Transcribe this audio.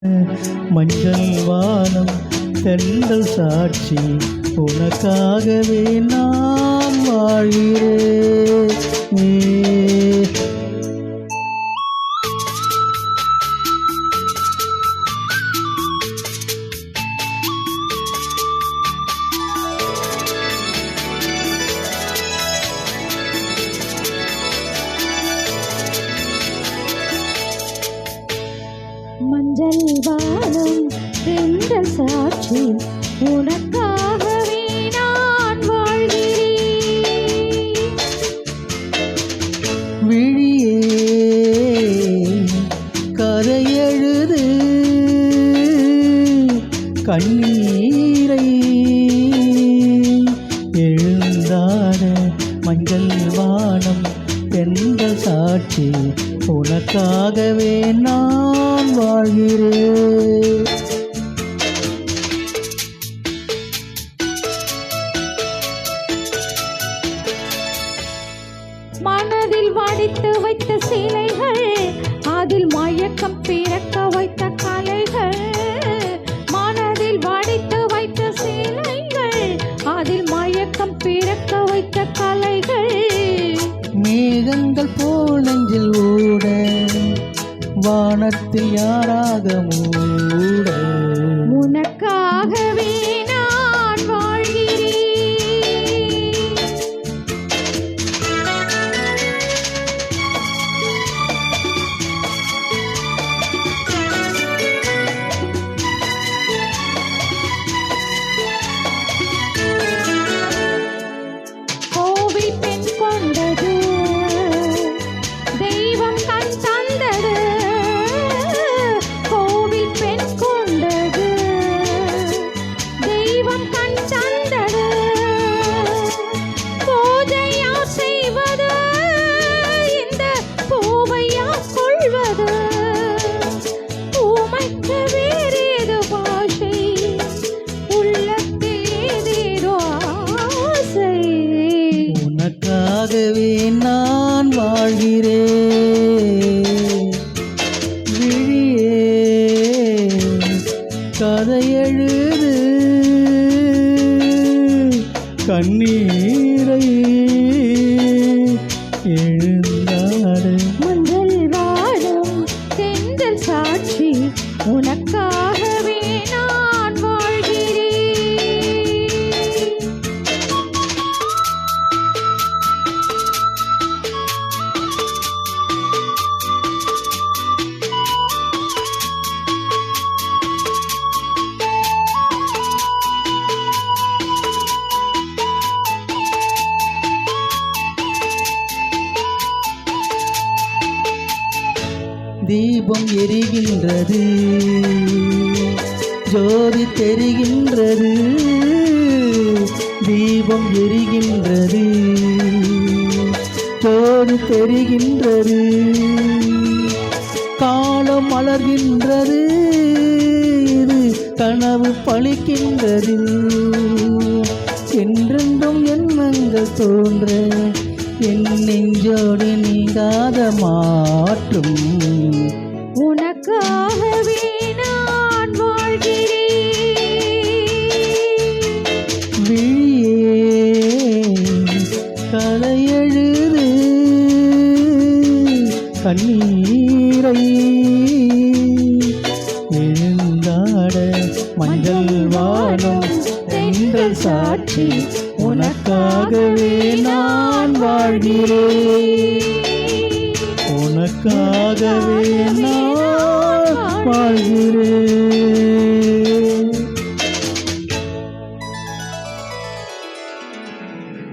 மஞ்சள் வானம் தென்றல் சாட்சி உனக்காகவே நான் வாழ்கிறேன். மஞ்சள் வானம் தென்றல் சாட்சி உனக்காகவே நான் வாழ்கிறேன். விழியே கதை எழுது கண்ணீரை எழுந்தாட மஞ்சள் வானம் தென்றல் சாட்சி உனக்காகவே நான் வாழ்கிறேன். மனதில் வடித்து வைத்த சிலைகள், அதில் மயக்கம் பிறக்க வைத்த கலைகள். மனதில் வடித்து வைத்த சிலைகள், அதில் மயக்கம் பிறக்க வைத்த கலைகள். மேகங்கள் போல் நெஞ்சில் ஓட வானத்தில் யாராக மூட உனக்காகவே நான் வாழ்கிறேன். கோவில் பெண் கொண்டது தெய்வம் கண் தந்தது. கோவில் பெண் கொண்டது தெய்வம் கண் தந்தது. பூஜையா செய்வது இந்த பூவையா கொள்வது. ஊமைக்கு வேறேது பாஷை, உள்ளத்தில் ஏதேதோ ஆசை. உனக்காகவே நான் வாழ்கிறேன். விழியே கதை எழுது கண்ணீரை எழுந்தாடு. மஞ்சள் வானம் தென்றல் சாட்சி உனக்காகவே நான் வாழ்கிறேன். தீபம் எரிகின்றது, ஜோதி தெரிகின்றது. தீபம் எரிகின்றது, ஜோதி தெரிகின்றது. காலம் மலர்கின்றது, இது கனவு பழிக்கின்றது. என்றென்றும் எண்ணங்கள் தோன்ற என் நெஞ்சோடு நீங்காத மாற்றும். உனக்காகவே நான் வாழ்கிறேன். விழியே கதை எழுது கண்ணீரை எழுந்தாட. மஞ்சள் வானம் தென்றல் சாட்சி உனக்காகவே நான் வாழ்கிறேன். உனக்காகவே நான்